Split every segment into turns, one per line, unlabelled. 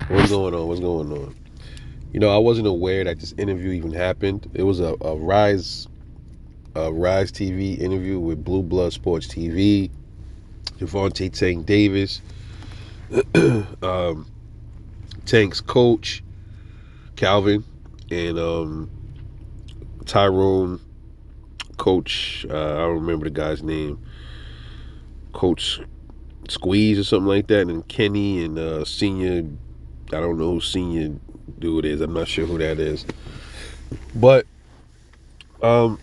What's going on? What's going on? You know, I wasn't aware that this interview even happened. It was a Rise TV interview with Blue Blood Sports TV, Devontae Tank Davis, um, Tank's coach Calvin, and Tyrone coach. I don't remember the guy's name. Coach Squeeze or something like that, and Kenny and senior. I don't know who senior dude is. I'm not sure who that is, but um,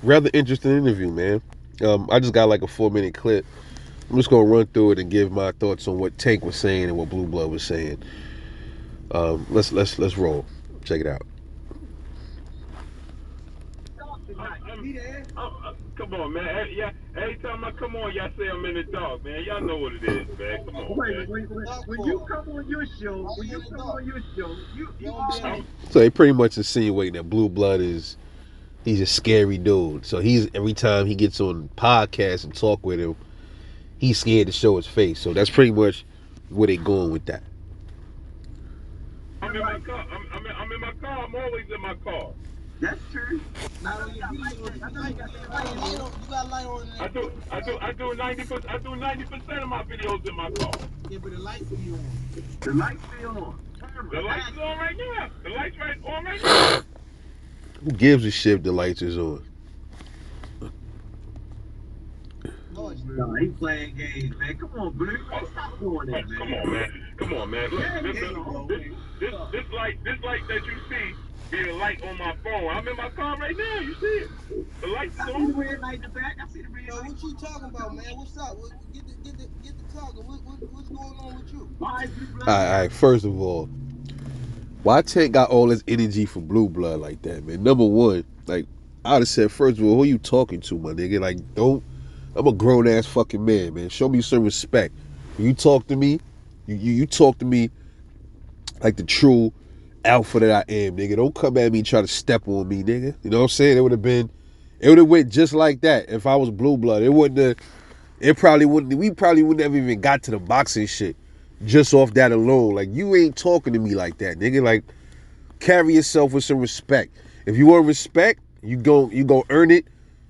rather interesting interview, man. I just got like a 4 minute clip. I'm just gonna run through it and give my thoughts on what Tank was saying and what Blue Blood was saying. Let's roll. Check it out.
Come on, man. Yeah, every time I come on, y'all say I'm in the dark, man. Y'all know what it is, man. Come on, man.
When you come on your show,
So they pretty much insinuating that Blue Blood he's a scary dude. So he's every time he gets on podcasts and talk with him, he's scared to show his face. So that's pretty much where they going with that.
I'm in my car. I'm in my car. I'm always in my car.
That's true. Not on your video. I know you got light on.
I do 90%. I do 90% of my videos in my car.
Yeah, but the lights be on. The lights be on.
The lights is on right now. The lights on right now.
Who gives a shit if the lights is on?
No, he playing games, man. Come on, Blue. Stop doing that, man.
Come on, man. Look, this light that you see be the light on my phone. I'm in my car right now. You see it? The lights
I
is
see the
on.
red light in the back. I see the red light.
What you talking about, man? What's up? Get the talking. What's going on with you?
Why is Blue Blood?
All right. First of all, why Tank got all this energy for Blue Blood like that, man? Number one, like I'd have said, first of all, who you talking to, my nigga? Like, don't. I'm a grown ass fucking man. Show me some respect. When you talk to me, you talk to me like the true alpha that I am, nigga. Don't come at me and try to step on me, nigga. You know what I'm saying? It would have went just like that if I was Blue Blood. We probably wouldn't have even got to the boxing shit just off that alone. Like, you ain't talking to me like that, nigga. Like, carry yourself with some respect. If you want respect, you gon' earn it.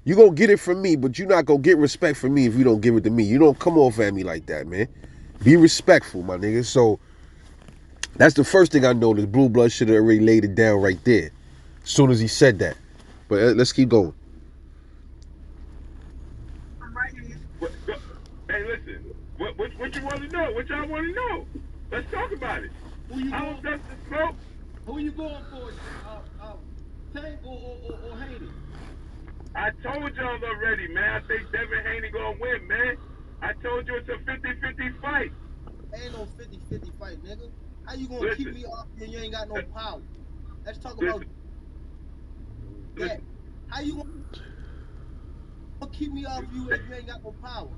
You gonna get it from me, but you're not gonna get respect from me if you don't give it to me. You don't come off at me like that, man. Be respectful, my nigga. So that's the first thing I noticed. Blue Blood should have already laid it down right there as soon as he said that. But let's keep going.
I'm right here.
Hey, listen. What you want to know? What y'all want to know? Let's talk about it.
Who you
I
going?
don't just smoke.
Who you going for? Tank or Haney?
I told y'all already, man. I think Devin Haney gonna win, man. I told you it's a 50-50 fight.
Ain't no 50-50 fight, nigga. How you gonna keep me off when you ain't got no power? Let's talk about that. How you gonna keep me off you if you ain't got no power?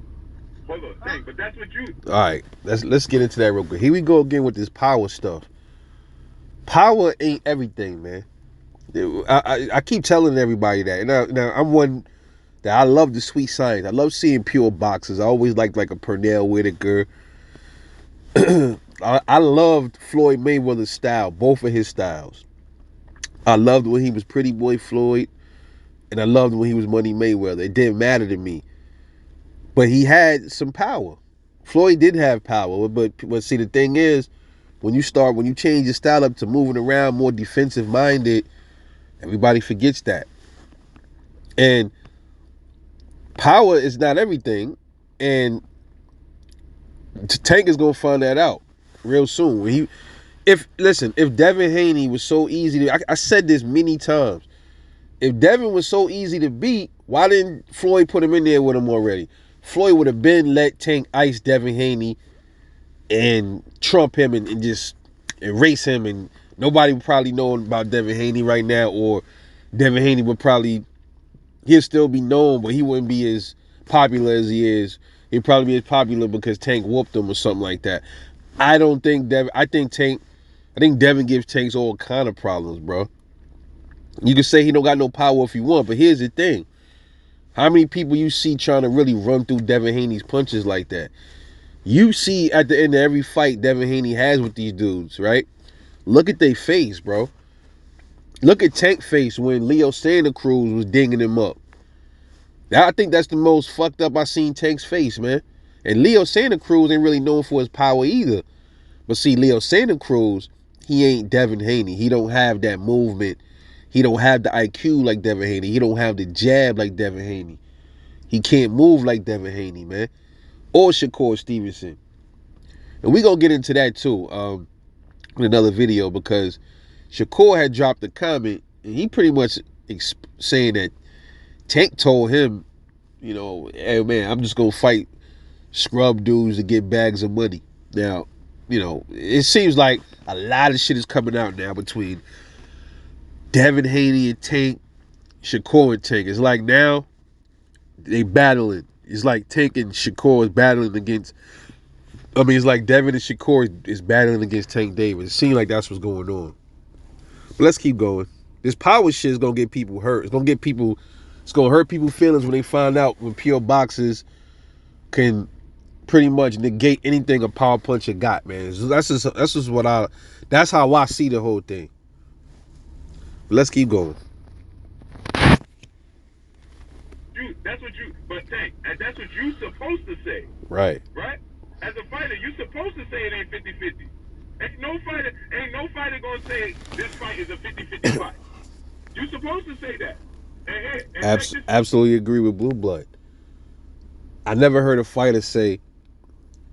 Hold on, Tank, but that's what you.
All right, let's get into that real quick. Here we go again with this power stuff. Power ain't everything, man. I keep telling everybody that. Now I'm one that I love the sweet science. I love seeing pure boxers. I always liked like a Pernell Whitaker. I loved Floyd Mayweather's style, both of his styles. I loved when he was Pretty Boy Floyd, and I loved when he was Money Mayweather. It didn't matter to me, but he had some power. Floyd did have power, but see, the thing is, when you change your style up to moving around more defensive minded, everybody forgets that. And power is not everything, and Tank is gonna find that out real soon. If Devin Haney was so easy to, I said this many times. If Devin was so easy to beat, why didn't Floyd put him in there with him already? Floyd would have been let Tank ice Devin Haney and trump him and just erase him, and nobody would probably know about Devin Haney right now, or Devin Haney he'll still be known, but he wouldn't be as popular as he is. He'd probably be as popular because Tank whooped him or something like that. I think Devin gives Tanks all kind of problems, bro. You can say he don't got no power if you want, but here's the thing. How many people you see trying to really run through Devin Haney's punches like that? You see at the end of every fight Devin Haney has with these dudes, right? Look at their face, bro. Look at Tank face when Leo Santa Cruz was dinging him up. I think that's the most fucked up I seen Tank's face, man. And Leo Santa Cruz ain't really known for his power either. But see, Leo Santa Cruz, he ain't Devin Haney. He don't have that movement. He don't have the IQ like Devin Haney. He don't have the jab like Devin Haney. He can't move like Devin Haney, man. Or Shakur Stevenson. And we gonna get into that too in another video, because Shakur had dropped a comment and he pretty much saying that Tank told him, you know, hey man, I'm just gonna fight scrub dudes to get bags of money. Now, you know, it seems like a lot of shit is coming out now between Devin Haney and Tank, Shakur and Tank. It's like now they battling. It's like Tank and Shakur is battling against. I mean, it's like Devin and Shakur is battling against Tank Davis. It seems like that's what's going on. But let's keep going. This power shit is gonna get people hurt. It's gonna get people. It's gonna hurt people's feelings when they find out when pure boxers can pretty much negate anything a power puncher got, man. That's just what I. That's how I see the whole thing. But let's keep going.
But Tank, and that's what you supposed to say.
Right.
Right? As a fighter, you supposed to say it ain't 50-50. Ain't no fighter gonna say this fight is a 50-50 fight. You supposed to say that.
Absolutely agree with Blue Blood. I never heard a fighter say,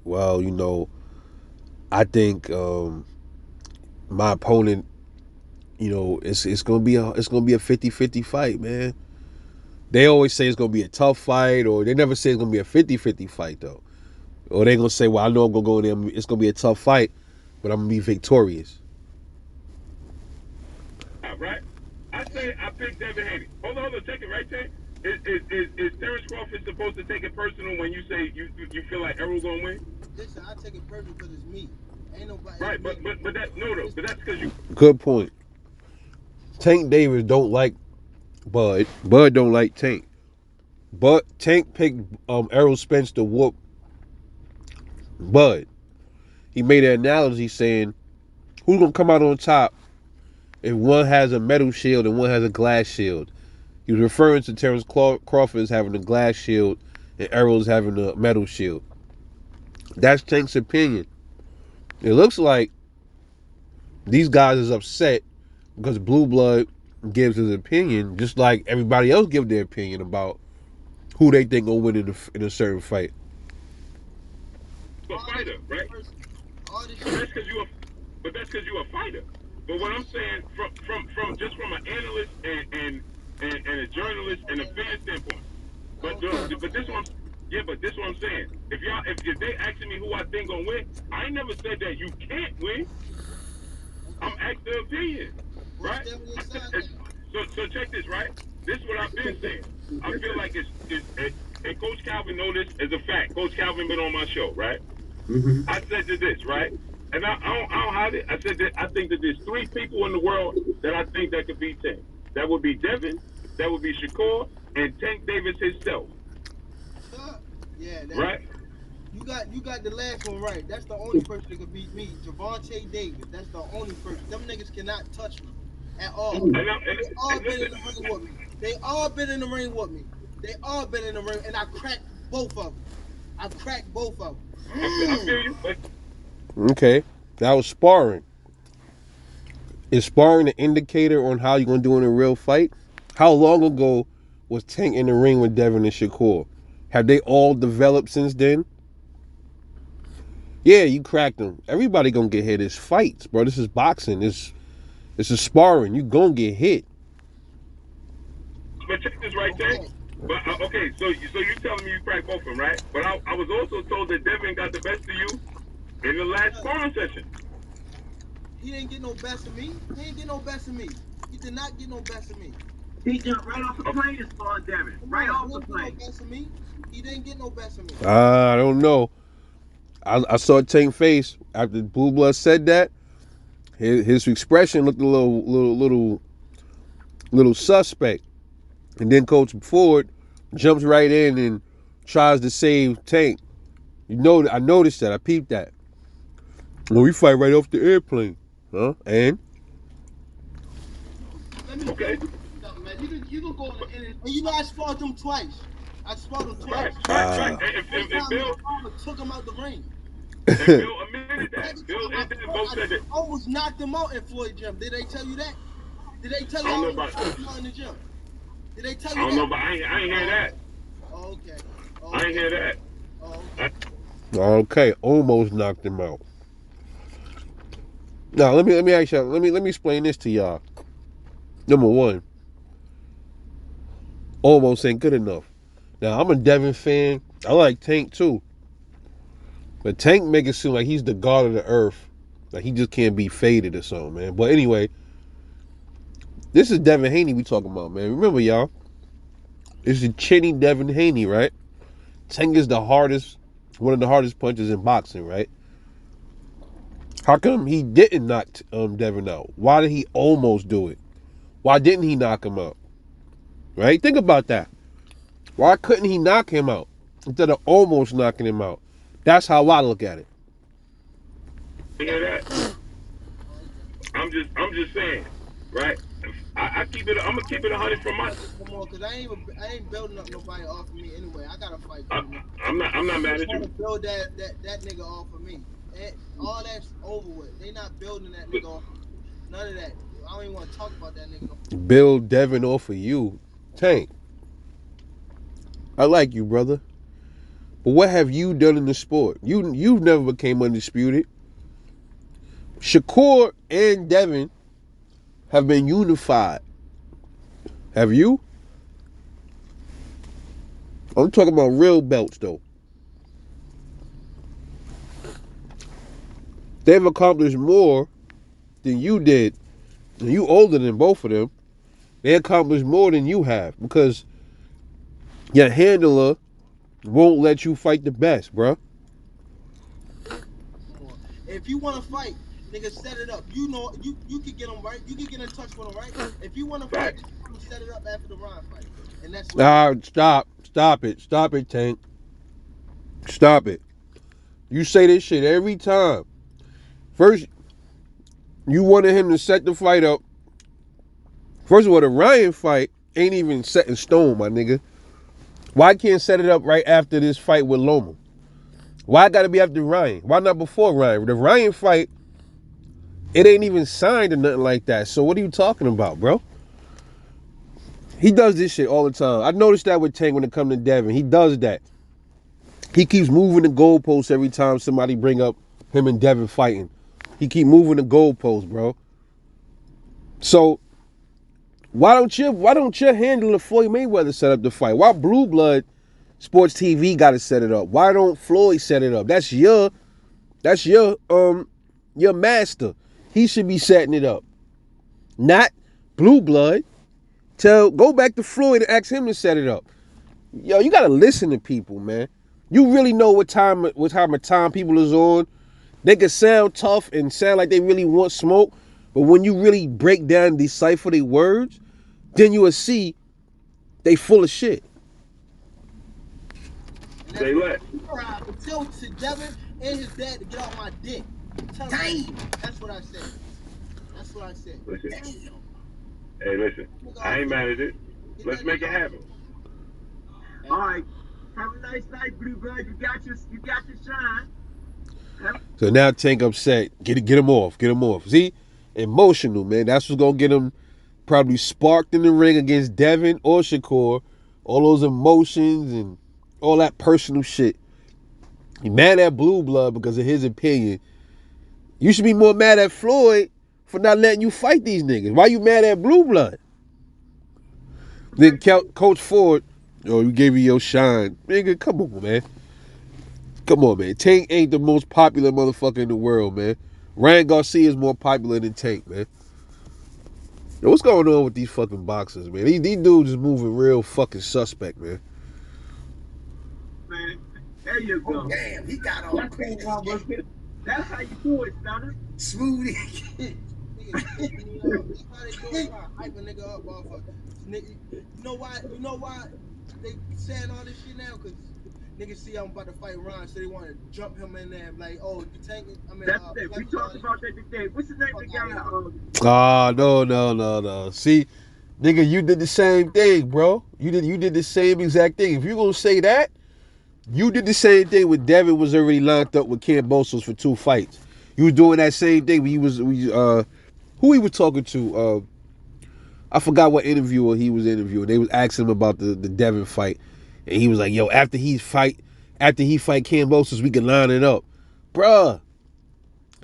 well, you know, I think my opponent, you know, it's gonna be a 50-50 fight, man. They always say it's gonna be a tough fight, or they never say it's gonna be a 50-50 fight though. Or they gonna say, well, I know I'm gonna go in there, it's gonna be a tough fight, but I'm gonna be victorious.
Right? I picked Devin Haney. Hold on, take it right, Tank. Is Terrence Crawford supposed to take it personal when you say you feel like Errol gonna win?
Listen, I take it personal because it's me. Ain't nobody.
Right, but that's because you.
Good point. Tank Davis don't like Bud. Bud don't like Tank. But Tank picked Errol Spence to whoop Bud. He made an analogy saying, who's gonna come out on top if one has a metal shield and one has a glass shield? He was referring to Terrence Crawford as having a glass shield and Errol's having a metal shield. That's Tank's opinion. It looks like these guys is upset because Blue Blood gives his opinion, just like everybody else give their opinion about who they think will win in a certain fight.
A fighter, right? But that's because you're a fighter. But what I'm saying, from an analyst and a journalist and a fan standpoint. But this one, but this what I'm saying. If they asking me who I think gonna win, I ain't never said that you can't win. I'm asking the opinion, right? So check this, right? This is what I've been saying. I feel like and Coach Calvin know this as a fact. Coach Calvin been on my show, right? Mm-hmm. I said this, right? And I don't hide it. I said that I think that there's 3 people in the world that I think that could beat Tank. That would be Devin, that would be Shakur, and Tank Davis himself.
Yeah,
right?
You got the last one right. That's the only person that could beat me. Javante Davis. That's the only person. Them niggas cannot touch me at all. They all been in the ring with me. They all been in the ring with me. They all been in the ring, and I cracked both of them.
I feel you.
Okay, that was sparring. Is sparring an indicator on how you're gonna do in a real fight? How long ago was Tank in the ring with Devin and Shakur? Have they all developed since then? Yeah, you cracked them. Everybody gonna get hit. It's fights, bro. This is boxing. It's a sparring. You gonna get hit.
But check this right, Tank. But okay, so you telling me you cracked both of them, right? But I was also told that Devin got the best of you in the last sparring session.
He didn't get no best of me. He did not get no best of me.
He jumped right off the plane and spawned Devin. Right off the plane.
He didn't get no best of me.
I don't know. I saw Tank face after Blue Blood said that. His expression looked a little suspect. And then Coach Ford jumps right in and tries to save Tank. You know, I noticed that. I peeped that. Well, we fight right off the airplane, huh? And
Let me
Okay.
something, man. You can go on the internet. And you know, I sparred them twice. I sparred them twice.
Right.
First
And
time,
Bill
nigga, Palmer took him out the ring.
and Bill admitted that.
Second
Bill
time,
and Devin both said that.
I almost knocked him out in Floyd gym. Did they tell you that? Did they tell
I
you I
don't know
almost
about.
knocked him out in the gym? Did they tell
I
you
don't know,
that?
but I ain't hear
Oh,
that.
okay. Oh, okay. Oh,
I ain't
okay.
hear that.
Oh,
I,
okay.
okay, almost knocked him out. Now let me ask y'all. Let me explain this to y'all. Number one, almost ain't good enough. Now I'm a Devin fan. I like Tank too, but Tank make it seem like he's the god of the earth. Like he just can't be faded or something, man. But anyway, this is Devin Haney we talking about, man. Remember, y'all, this is chinny Devin Haney, right? Tank is one of the hardest punches in boxing, right? How come he didn't knock Devin out? Why did he almost do it? Why didn't he knock him out? Right? Think about that. Why couldn't he knock him out instead of almost knocking him out? That's how I look at it.
ain't hear that.
Oh, okay.
I'm just saying, right? I keep it. I'm gonna keep it 100 from my.
Fight me no more, cause I ain't building up nobody off of me anyway. I got to fight
I,
coming up.
I'm not
They
mad at
trying
you.
to build that nigga off of me. All that's over with. They not building that
But
nigga off of me. None of that. I don't even want to talk about that nigga no more.
Build Devin off of you. Tank, I like you, brother. But what have you done in the sport? You've never became undisputed. Shakur and Devin have been unified. Have you? I'm talking about real belts though. They've accomplished more than you did. And you older than both of them. They accomplished more than you have because your handler won't let you fight the best, bro.
Come on. If you want to fight, nigga, set it up. You know, you could get him right. You could get in touch with him right. If you want to fight,
fact.
just tell him to set it up after the Ron fight, and that's what he did.
Ah, stop it, Tank. Stop it. You say this shit every time. First, you wanted him to set the fight up. First of all, the Ryan fight ain't even set in stone, my nigga. Why can't set it up right after this fight with Loma? Why gotta be after Ryan? Why not before Ryan? The Ryan fight, it ain't even signed or nothing like that. So what are you talking about, bro? He does this shit all the time. I noticed that with Tank when it comes to Devin. He does that. He keeps moving the goalposts every time somebody bring up him and Devin fighting. He keep moving the goalposts, bro. So why don't you handle the Floyd Mayweather set up the fight? Why Blue Blood Sports TV got to set it up? Why don't Floyd set it up? That's your master. He should be setting it up, not Blue Blood. Go back to Floyd and ask him to set it up. Yo, you gotta listen to people, man. You really know what time of time people is on. They can sound tough and sound like they really want smoke, but when you really break down and decipher their words, then you will see they full of shit.
And that's
Say
what
less.
but tell to Devin and his dad to get off my dick. Tell him that's what I said. That's what I said.
Listen.
Damn.
Hey, listen. I ain't mad at it.
Get
Let's
that
make
nigga
it
off
happen.
me.
All right. Have a nice night, Blue Blood. You got your shine.
So now Tank upset. Get him off. Get him off. See? Emotional, man. That's what's gonna get him probably sparked in the ring against Devin or Shakur. All those emotions and all that personal shit. He mad at Blue Blood because of his opinion. You should be more mad at Floyd for not letting you fight these niggas. Why you mad at Blue Blood? Then Coach Ford, oh, you gave me your shine. Nigga, come on, man. Come on, man. Tank ain't the most popular motherfucker in the world, man. Ryan Garcia is more popular than Tank, man. Yo, what's going on with these fucking boxers, man? These dudes is moving real fucking suspect, man.
Man, there you go.
Oh, damn, he got on
That's how you do it, Stunner.
smooth.
Nigga, hyping me up. That's how they do it. Hype a nigga up off of nigga. You know why? You know why they saying all this shit now? Cause Niggas see I'm about to fight Ron, so they want to jump him in there. Like, oh, you tanking? I mean,
That's it. We talked about that today. What's the name of the guy?
No. See, nigga, you did the same thing, bro. You did the same exact thing. If you gonna say that, you did the same thing when Devin was already lined up with Kambosos for 2 fights. You was doing that same thing when who he was talking to? I forgot what interviewer he was interviewing. They was asking him about the Devin fight, and he was like, "Yo, after he fight Kambosos, we can line it up, bruh.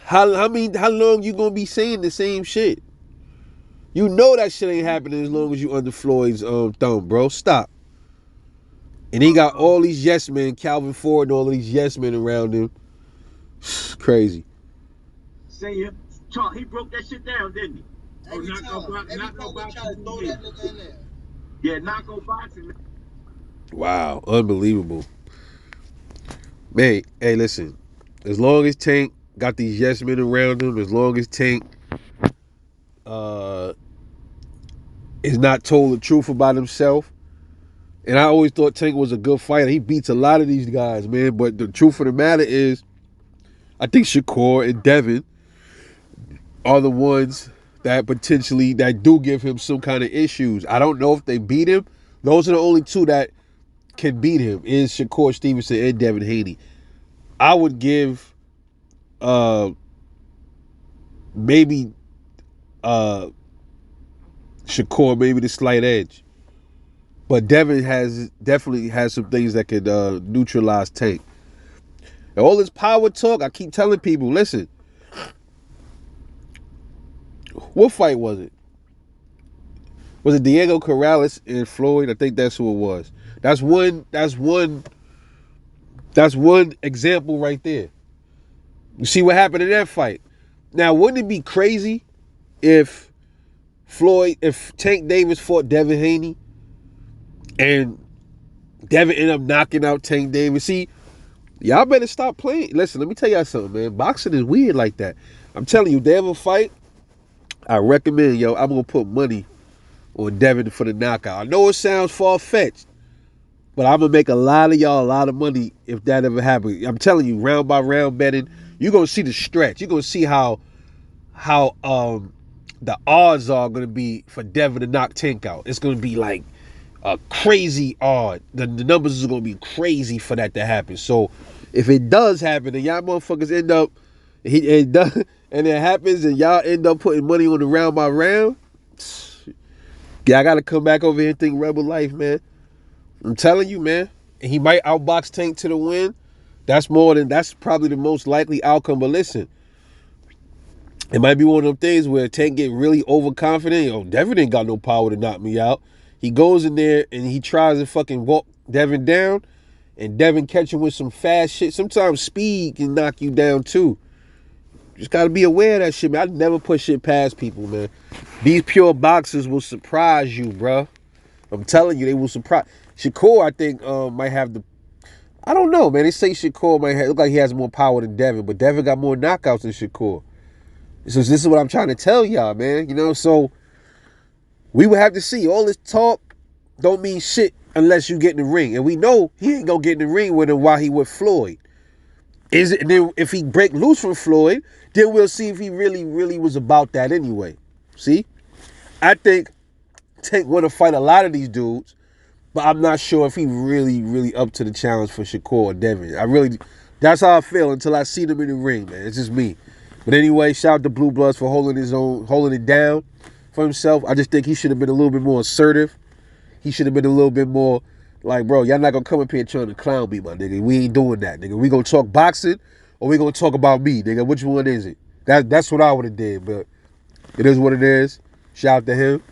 How long you gonna be saying the same shit? You know that shit ain't happening as long as you under Floyd's thumb, bro. Stop." And he got all these yes men, Calvin Ford and all of these yes men around him. Crazy.
Saying, he broke that shit down, didn't he?
Every time they try to throw that nigga in there.
Yeah, knockout boxing.
Wow, unbelievable. Man, hey, listen. As long as Tank got these yes men around him, as long as Tank is not told the truth about himself, and I always thought Tank was a good fighter. He beats a lot of these guys, man. But the truth of the matter is, I think Shakur and Devin are the ones that potentially that do give him some kind of issues. I don't know if they beat him. Those are the only two that can beat him is Shakur Stevenson and Devin Haney. I would give maybe Shakur maybe the slight edge. But Devin definitely has some things that could neutralize Tank. And all this power talk, I keep telling people, listen, what fight was it? Was it Diego Corrales and Floyd? I think that's who it was. That's one example right there. You see what happened in that fight. Now, wouldn't it be crazy if Tank Davis fought Devin Haney and Devin ended up knocking out Tank Davis? See, y'all better stop playing. Listen, let me tell y'all something, man. Boxing is weird like that. I'm telling you, they have a fight, I recommend, I'm going to put money on Devin for the knockout. I know it sounds far-fetched, but I'm going to make a lot of y'all a lot of money if that ever happens. I'm telling you, round by round betting, you're going to see the stretch. You're going to see how the odds are going to be for Devin to knock Tank out. It's going to be like a crazy odd. The numbers are going to be crazy for that to happen. So if it does happen and y'all motherfuckers end up, and it happens and y'all end up putting money on the round by round, yeah, I got to come back over here and think Rebel Life, man. I'm telling you, man. And he might outbox Tank to the win. That's probably the most likely outcome. But listen, it might be one of them things where Tank get really overconfident. Yo, Devin ain't got no power to knock me out. He goes in there and he tries to fucking walk Devin down, and Devin catch him with some fast shit. Sometimes speed can knock you down too. Just gotta be aware of that shit, man. I never put shit past people, man. These pure boxers will surprise you, bro. I'm telling you, they will surprise. Shakur, I think, might have the. I don't know, man. They say Shakur might look like he has more power than Devin, but Devin got more knockouts than Shakur. So this is what I'm trying to tell y'all, man. So we would have to see. All this talk don't mean shit unless you get in the ring, and we know he ain't gonna get in the ring with him while he with Floyd. Then if he break loose from Floyd, then we'll see if he really, really was about that anyway. See, I think Tank want to fight a lot of these dudes, but I'm not sure if he really, really up to the challenge for Shakur or Devin. That's how I feel until I see them in the ring, man. It's just me. But anyway, shout out to Blue Bloods for holding it down for himself. I just think he should have been a little bit more assertive. He should have been a little bit more like, bro, y'all not gonna come up here trying to clown me, my nigga. We ain't doing that, nigga. We gonna talk boxing or we gonna talk about me, nigga. Which one is it? That's what I would have did, but it is what it is. Shout out to him.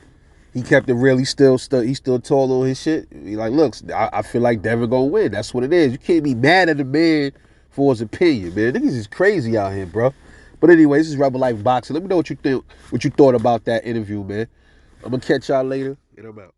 He kept it real. He's still tall on his shit. He like, look, I feel like Devin gonna win. That's what it is. You can't be mad at a man for his opinion, man. Niggas is crazy out here, bro. But anyway, this is Rebel Life Boxing. Let me know what you thought about that interview, man. I'm gonna catch y'all later, and I'm out.